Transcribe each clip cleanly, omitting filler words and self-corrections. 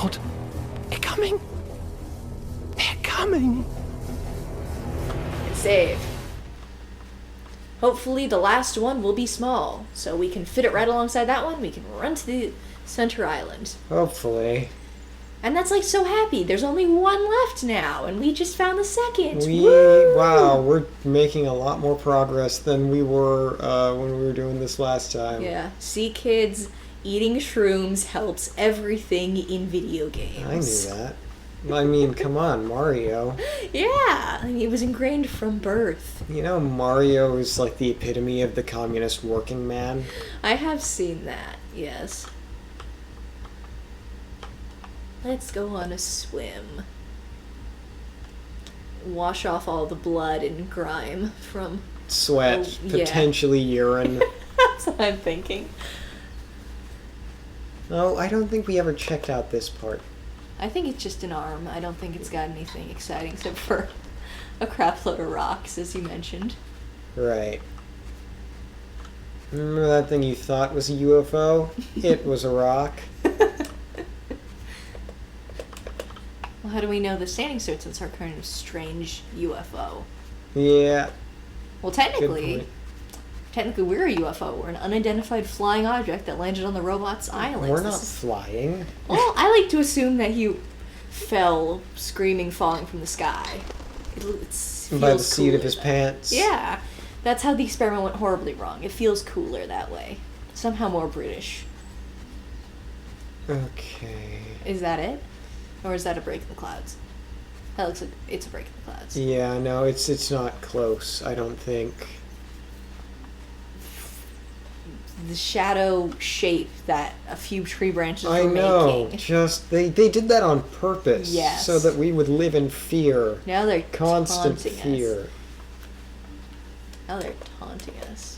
out. They're coming. They're coming. And save. Hopefully the last one will be small, so we can fit it right alongside that one. We can run to the center island. Hopefully. And that's like so happy. There's only one left now, and we just found the second. Wow, we're making a lot more progress than we were when we were doing this last time. Yeah. See, kids, eating shrooms helps everything in video games. I knew that. I mean, come on, Mario. Yeah, I mean, it was ingrained from birth. You know, Mario is like the epitome of the communist working man. I have seen that, yes. Let's go on a swim. Wash off all the blood and grime from... Sweat, yeah. potentially urine. That's what I'm thinking. No, I don't think we ever checked out this part. I think it's just an arm. I don't think it's got anything exciting except for a crap load of rocks, as you mentioned. Right. Remember that thing you thought was a UFO? It was a rock. Well, how do we know the standing suit's our kind of strange UFO? Yeah. Well, technically we're a UFO. We're an unidentified flying object that landed on the robot's island. We're not flying. Well, I like to assume that he fell screaming, falling from the sky. By the seat of his pants. Yeah. That's how the experiment went horribly wrong. It feels cooler that way. Somehow more British. Okay. Is that it? Or is that a break in the clouds? That looks like it's a break in the clouds. Yeah, no, it's not close, I don't think. The shadow shape that a few tree branches were I know, making. just, they did that on purpose. Yes. So that we would live in fear. Now they're Constant taunting fear. us. Now they're taunting us.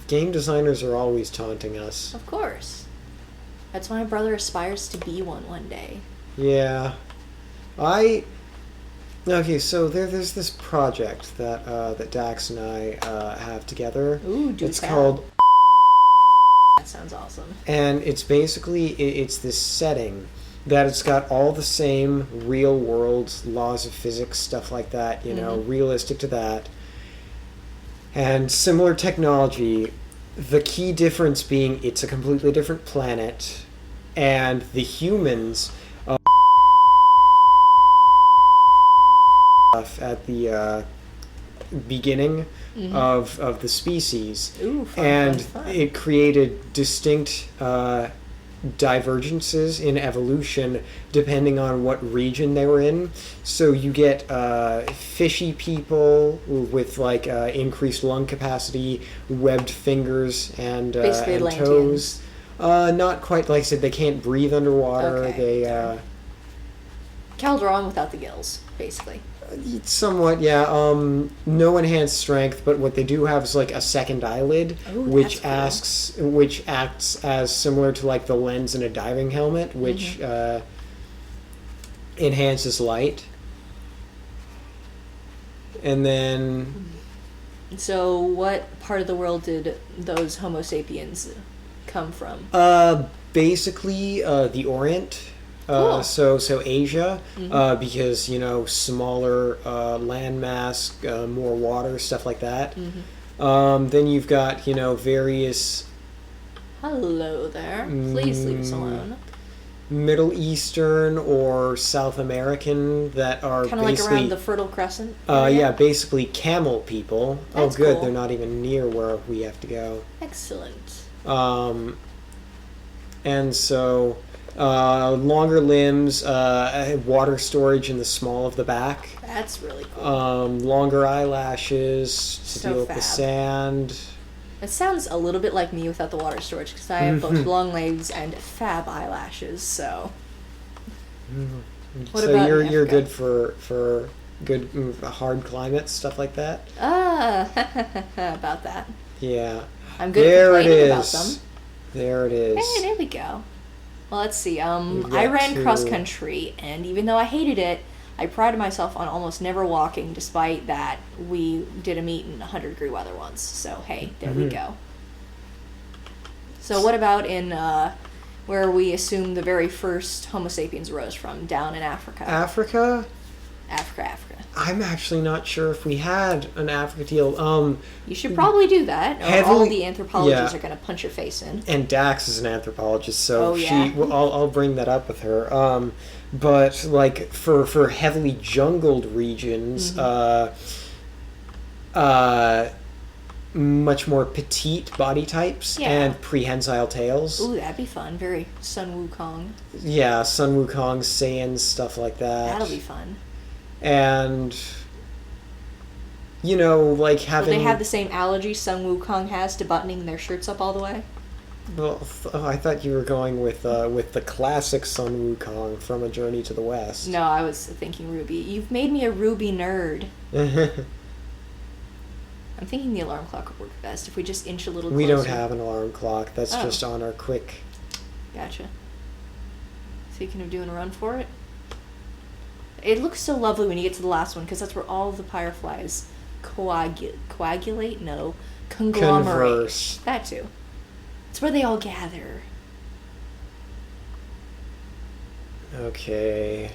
Game designers are always taunting us. Of course. That's why my brother aspires to be one day. Yeah. Okay, so there's this project that Dax and I have together. Ooh, do it's tell. called... That sounds awesome. And it's basically, it's this setting that it's got all the same real world laws of physics, stuff like that, you know, realistic to that. And similar technology, the key difference being it's a completely different planet, and the humans at the beginning of the species. Ooh, fun, and fun. It created distinct divergences in evolution depending on what region they were in. So you get fishy people with like increased lung capacity, webbed fingers, and toes. Not quite, like I said, they can't breathe underwater. Okay, they Calderon without the gills, basically. somewhat, yeah. No enhanced strength, but what they do have is like a second eyelid, Ooh, which that's which acts as similar to like the lens in a diving helmet, which enhances light. And then, So what part of the world did those Homo sapiens come from? basically, the Orient. Cool. So Asia, because, you know, smaller landmass, more water, stuff like that. Then you've got, you know, various Hello there. Please leave us alone. Middle Eastern or South American that are Kind of like basically around the Fertile Crescent. yeah, basically camel people. That's oh, good, cool. they're not even near where we have to go. Excellent. And so longer limbs, water storage in the small of the back. That's really cool. Longer eyelashes to So deal with the fab. sand. It sounds a little bit like me without the water storage, because I have both long legs and fab eyelashes, so... What so about in you're Africa? good for good hard climates, stuff like that. About that. Yeah. I'm good There at it complaining about is. them. There it is. Hey, there we go. Well, let's see. We've I got ran to- cross country, and even though I hated it, I prided myself on almost never walking, despite that we did a meet in 100-degree weather once. So, hey, there we go. So what about in where we assume the very first Homo sapiens arose from, down in Africa. Africa? Africa. I'm actually not sure if we had an Africa deal. You should probably do that, or all the anthropologists are going to punch your face in. And Dax is an anthropologist, so yeah. I'll bring that up with her. But like for heavily jungled regions, much more petite body types and prehensile tails. Ooh, that'd be fun. Very Sun Wukong. Yeah, Sun Wukong, Saiyans, stuff like that. That'll be fun. And like having... Will they have the same allergy Sun Wukong has to buttoning their shirts up all the way? Well, I thought you were going with the classic Sun Wukong from A Journey to the West. No, I was thinking Ruby. You've made me a Ruby nerd. I'm thinking the alarm clock would work best if we just inch a little closer. We don't have an alarm clock. That's just on our quick... Gotcha. Thinking of doing a run for it? It looks so lovely when you get to the last one, because that's where all the fireflies coagulate? No. Conglomerate. Converse. That too. It's where they all gather. Okay.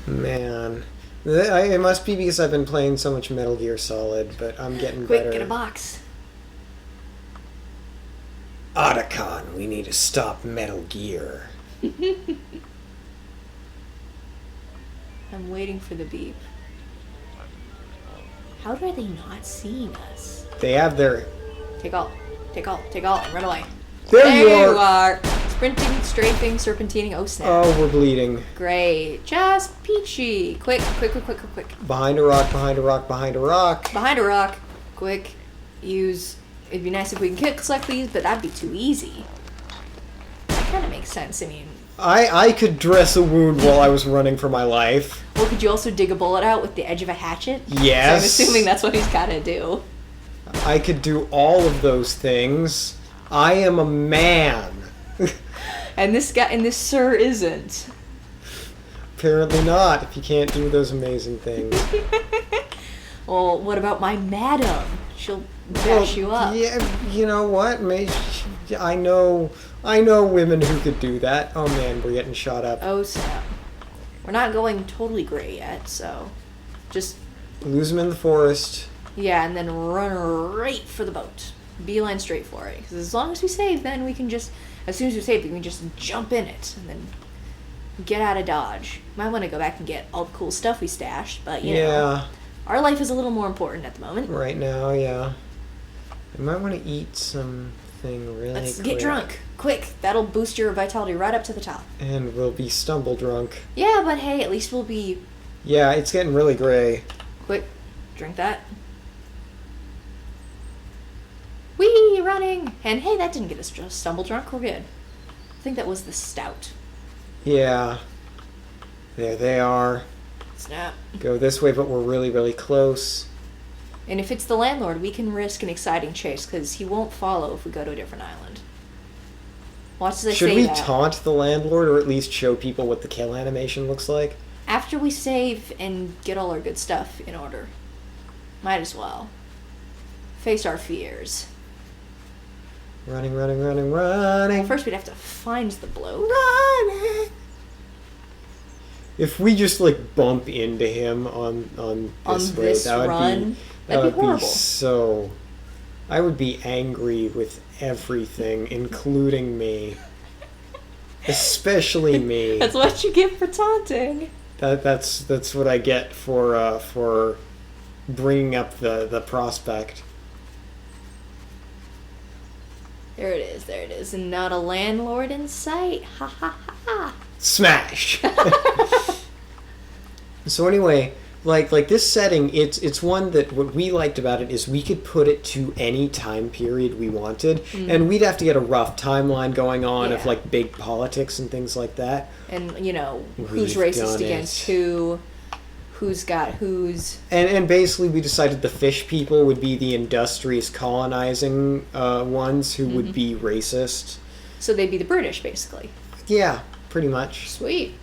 Man. It must be because I've been playing so much Metal Gear Solid, but I'm getting better. Quick, get a box. Otacon, we need to stop Metal Gear. I'm waiting for the beep. How are they not seeing us? They have their... Take all, and run away. There you are! Sprinting, strafing, serpentining, oh snap. Oh, we're bleeding. Great. Just peachy. Quick. Behind a rock, behind a rock, behind a rock. Behind a rock. Quick. Use... It'd be nice if we can kick select these, but that'd be too easy. That kind of makes sense. I mean... I could dress a wound while I was running for my life. Well, could you also dig a bullet out with the edge of a hatchet? Yes. So I'm assuming that's what he's gotta do. I could do all of those things. I am a man. And this sir isn't. Apparently not, if you can't do those amazing things. Well, what about my madam? She'll bash you up. Yeah, you know what? Maybe, I know women who could do that. Oh man, we're getting shot up. Oh snap. We're not going totally gray yet, so just... Lose them in the forest. Yeah, and then run right for the boat. Beeline straight for it. Because as long as we save, then we can just... As soon as we save, we can just jump in it and then get out of Dodge. Might want to go back and get all the cool stuff we stashed, but you know, our life is a little more important at the moment. Right now, yeah. I might want to eat something really Let's quick. get drunk. Quick. That'll boost your vitality right up to the top. And we'll be stumble drunk. Yeah, but hey, at least we'll be... Yeah, it's getting really gray. Quick. Drink that. Whee! Running! And hey, that didn't get us just stumble drunk. We're good. I think that was the stout. Yeah. There they are. Snap. Go this way, but we're really, really close. And if it's the landlord, we can risk an exciting chase, because he won't follow if we go to a different island. Watch as I say that. Should we taunt the landlord, or at least show people what the kill animation looks like? After we save and get all our good stuff in order. Might as well. Face our fears. Running, running, running, running. Well, first we'd have to find the bloke. Running. If we just like bump into him on this way, that would be so. I would be angry with everything, including me, especially me. That's what you get for taunting. That's what I get for bringing up the prospect. There it is, and not a landlord in sight. Ha ha ha. Smash. So anyway, like this setting, it's one that what we liked about it is we could put it to any time period we wanted, and we'd have to get a rough timeline going on of like big politics and things like that. And you know, who's racist against who, who's got who's. And basically we decided the fish people would be the industrious colonizing ones who would be racist. So they'd be the British, basically. Yeah, pretty much. Sweet.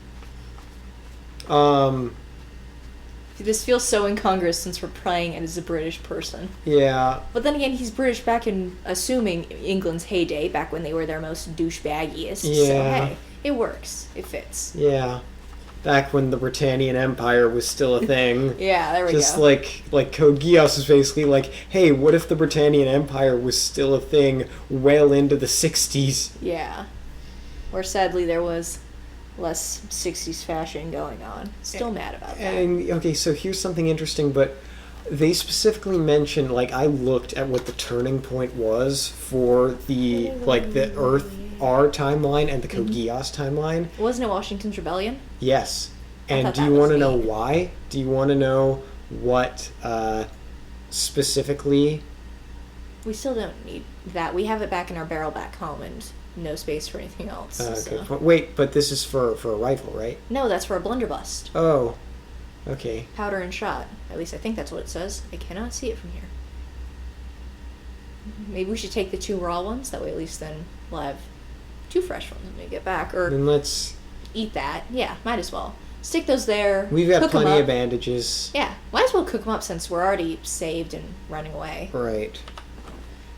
This feels so incongruous since we're playing as a British person. Yeah. But then again, he's British back in, assuming, England's heyday, back when they were their most douchebaggiest. Yeah. So, hey, it works. It fits. Yeah. Back when the Britannian Empire was still a thing. Yeah, there we Just go. like Code Geass was basically like, hey, what if the Britannian Empire was still a thing well into the 60s? Yeah. Where sadly there was less 60s fashion going on. Still mad about that. And okay, so here's something interesting, but they specifically mentioned, like, I looked at what the turning point was for the Earth R timeline and the Code Geass timeline. Wasn't it Washington's Rebellion? Yes. And thought do that you was want to know neat. why? Do you want to know what specifically? We still don't need that. We have it back in our barrel back home and no space for anything else. Okay. So. Wait, but this is for a rifle, right? No, that's for a blunderbuss. Oh, okay. Powder and shot. At least I think that's what it says. I cannot see it from here. Maybe we should take the 2 raw ones. That way at least then we'll have 2 fresh ones when we get back. Or Then let's. eat that. Yeah, might as well. Stick those there. We've got cook 'em plenty up. of bandages. Yeah, might as well cook them up since we're already saved and running away. Right.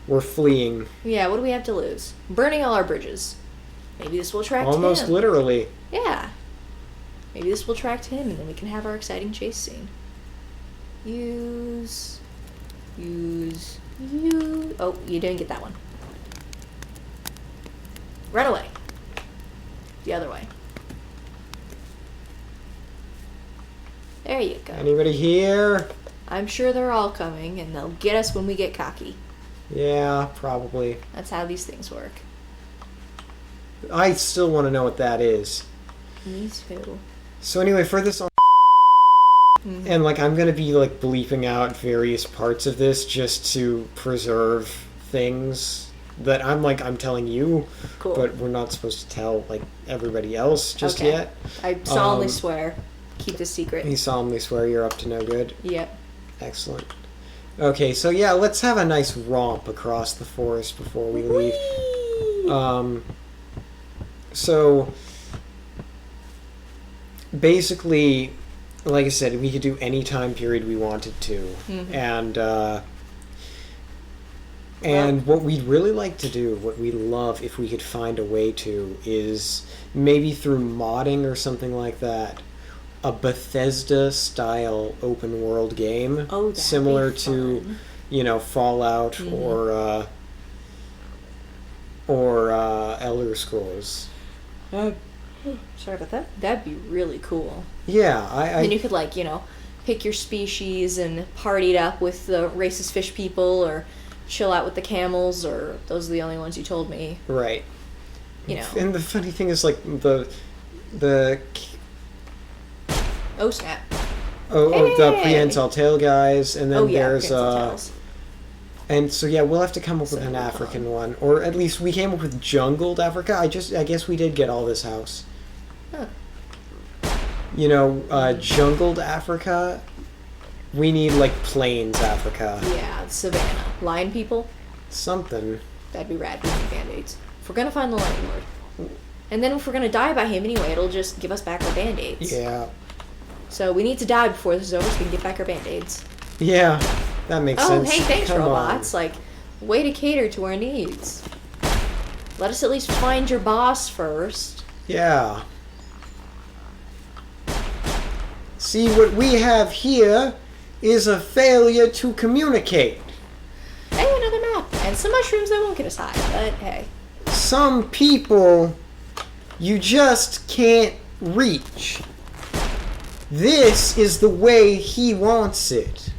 We're fleeing. Yeah, what do we have to lose? Burning all our bridges. Maybe this will attract Almost him. literally. Yeah. Maybe this will attract him and then we can have our exciting chase scene. Use. Oh, you didn't get that one. Run away. The other way. There you go. Anybody here? I'm sure they're all coming and they'll get us when we get cocky. Yeah, probably. That's how these things work. I still want to know what that is. Me too. So anyway, for this on and like I'm gonna be like bleeping out various parts of this just to preserve things that I'm telling you, Cool. but we're not supposed to tell like everybody else just Okay. yet. I solemnly Um, swear. Keep this secret. You solemnly swear you're up to no good. Yep. Excellent. Okay, so yeah, let's have a nice romp across the forest before we leave. Whee! So basically, like I said, we could do any time period we wanted to, and what we'd really like to do, what we'd love if we could find a way to, is maybe through modding or something like that, a Bethesda-style open-world game, Oh, that'd similar be to, fun. Fallout or Elder Scrolls. Sorry about that. That'd be really cool. Yeah, Then you could pick your species and party it up with the racist fish people, or chill out with the camels, or those are the only ones you told me. right. You know. And the funny thing is, like the Oh snap! the Hey! prehensile tail guys, and then Oh yeah, there's prehensile tails. and so yeah, we'll have to come up with So an fun. African one, or at least we came up with jungled Africa. I guess we did get all this house. Huh. Jungled Africa. We need like plains Africa. Yeah, savannah. Lion people? Something. That'd be rad. We need band-aids. If we're gonna find the landlord. And then if we're gonna die by him anyway, it'll just give us back our band-aids. Yeah. So we need to die before this is over so we can get back our band-aids. Yeah. That makes Oh, sense. hey, thanks, Come robots. on. Like, way to cater to our needs. Let us at least find your boss first. Yeah. See, what we have here is a failure to communicate. Hey, another map. And some mushrooms that won't get us high, but hey. Some people you just can't reach. This is the way he wants it.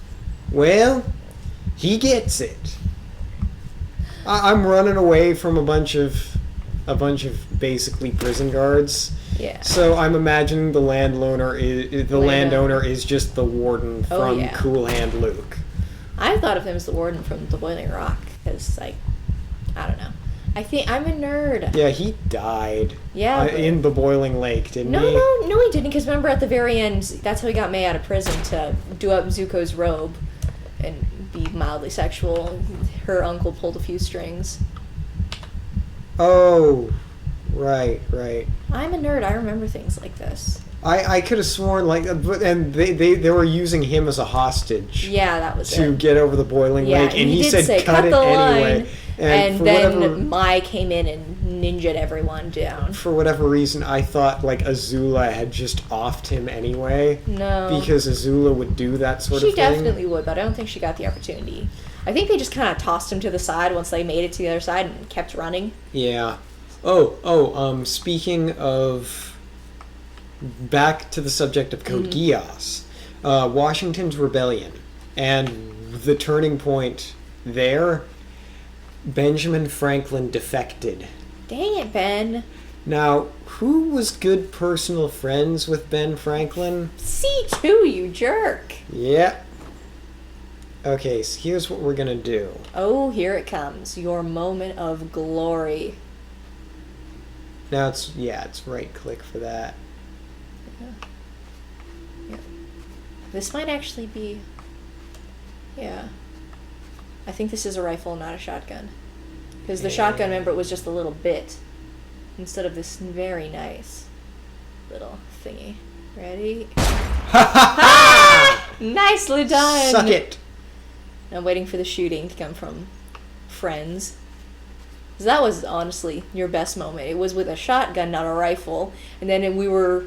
Well, he gets it. I'm running away from a bunch of basically prison guards. Yeah. So I'm imagining the landowner is just the warden Oh, from yeah. Cool Hand Luke. I thought of him as the warden from the Boiling Rock, because, I don't know. I think I'm a nerd. Yeah, he died. Yeah, but- in the boiling lake, didn't No, he? no, he didn't, because remember at the very end, that's how he got May out of prison, to do up Zuko's robe and be mildly sexual. Her uncle pulled a few strings. Oh, Right, right. I'm a nerd. I remember things like this. I could have sworn, like, and they were using him as a hostage. Yeah, that was to it. get over the boiling lake, and he did said, say, cut it the anyway. line. And And for then whatever, Mai came in and ninja'd everyone down. for whatever reason, I thought, like, Azula had just offed him anyway. No. Because Azula would do that sort She of thing. definitely would, but I don't think she got the opportunity. I think they just kind of tossed him to the side once they made it to the other side and kept running. Yeah. Speaking of... Back to the subject of Code Geass. Washington's Rebellion. And the turning point there, Benjamin Franklin defected. Dang it, Ben. Now, who was good personal friends with Ben Franklin? C2, you jerk. Yeah. Okay, so here's what we're gonna do. Oh, here it comes. Your moment of glory. Now it's right click for that. This might actually be... Yeah. I think this is a rifle, not a shotgun. Because the shotgun, remember, it was just a little bit. Instead of this very nice little thingy. Ready? Ha! Nicely done! Suck it! I'm waiting for the shooting to come from friends. 'Cause that was honestly your best moment. It was with a shotgun, not a rifle. And then we were...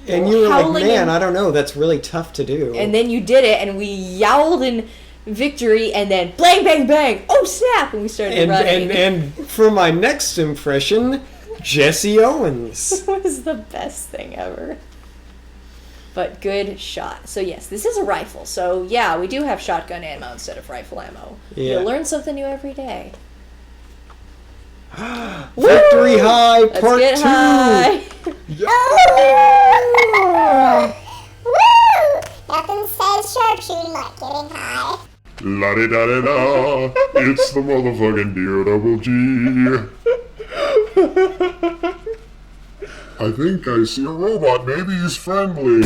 And you were like, howling man, and- I don't know, that's really tough to do. And then you did it, and we yowled in victory, and then bang, bang, bang! Oh, snap! And we started running. And for my next impression, Jesse Owens. It was the best thing ever. But good shot. So yes, this is a rifle. So yeah, we do have shotgun ammo instead of rifle ammo. Yeah. You learn something new every day. Victory High Let's Part get 2! high. Woo! Nothing says sharpshooting like getting high. La di da di da, it's the motherfucking D-O-double-G. I think I see a robot, maybe he's friendly.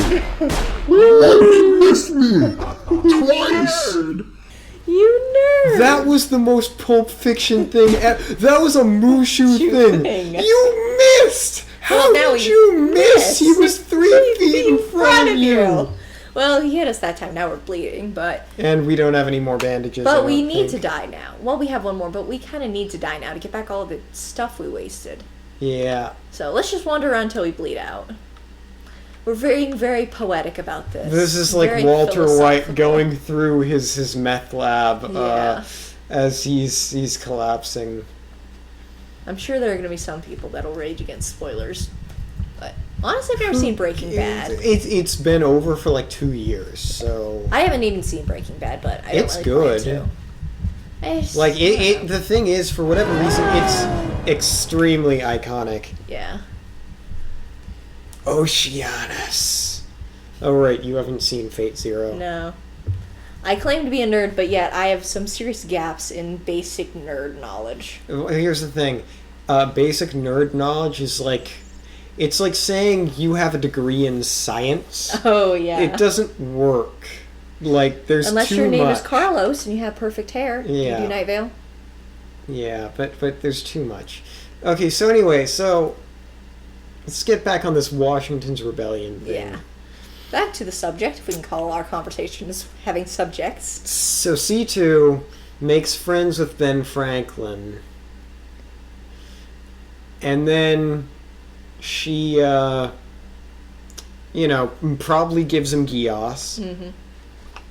You missed me! Twice! You nerd! That was the most Pulp Fiction thing that was a Mushu thing. You missed! How Well, now did he you miss? missed. He was 3 feet in front of you. Well, he hit us that time. Now we're bleeding, but And we don't have any more bandages. I we don't need to think. die now. Well, we have one more, but we kind of need to die now to get back all the stuff we wasted. Yeah. So let's just wander around until we bleed out. We're very, very poetic about this. This is like Very Walter White philosophical. going through his meth lab Yeah. as he's collapsing. I'm sure there are going to be some people that'll rage against spoilers. But honestly, I've never seen Breaking Bad. It's been over for like 2 years, so I haven't even seen Breaking Bad, but I don't It's really plan good. to. I just- like it. The thing is, for whatever reason, it's extremely iconic. Yeah. Oceanus. Oh right, you haven't seen Fate Zero. No. I claim to be a nerd, but yet I have some serious gaps in basic nerd knowledge. Here's the thing, basic nerd knowledge is like, it's like saying you have a degree in science. Oh, yeah. It doesn't work. Like there's Unless too your name much. is Carlos and you have perfect hair. Yeah. You do Night Vale. Yeah, but there's too much. Okay, so anyway, let's get back on this Washington's Rebellion thing. Yeah. Back to the subject, if we can call our conversations having subjects. So C2 makes friends with Ben Franklin. And then she, probably gives him Geass. Mm-hmm.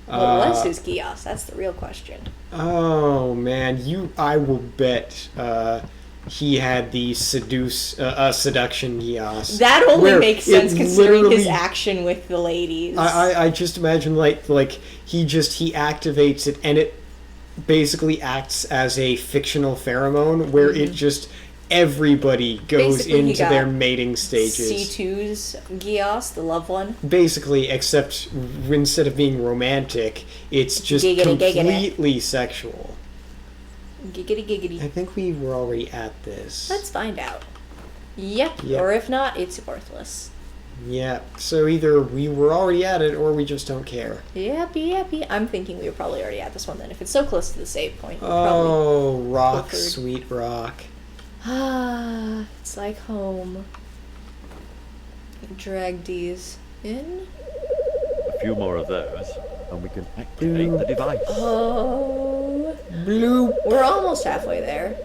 What was his Geass? That's the real question. Oh, man. I will bet he had the seduction Geass. That only where makes it sense considering his literally- action with the ladies. I just imagine like he activates it and it basically acts as a fictional pheromone where it just everybody goes Basically, he into got their mating stages. C2's Geass, the loved one. Basically, except instead of being romantic, it's just Giggity, giggity. completely sexual. Giggity giggity. I think we were already at this. Let's find out. Yep. Yep. Or if not, it's worthless. Yeah, so either we were already at it or we just don't care. Yep. I'm thinking we were probably already at this one then. If it's so close to the save point, we'll Oh, probably rock, preferred. sweet rock. Ah, it's like home. Drag these in. A few more of those, and we can activate the device. Oh. Bloop. We're almost halfway there.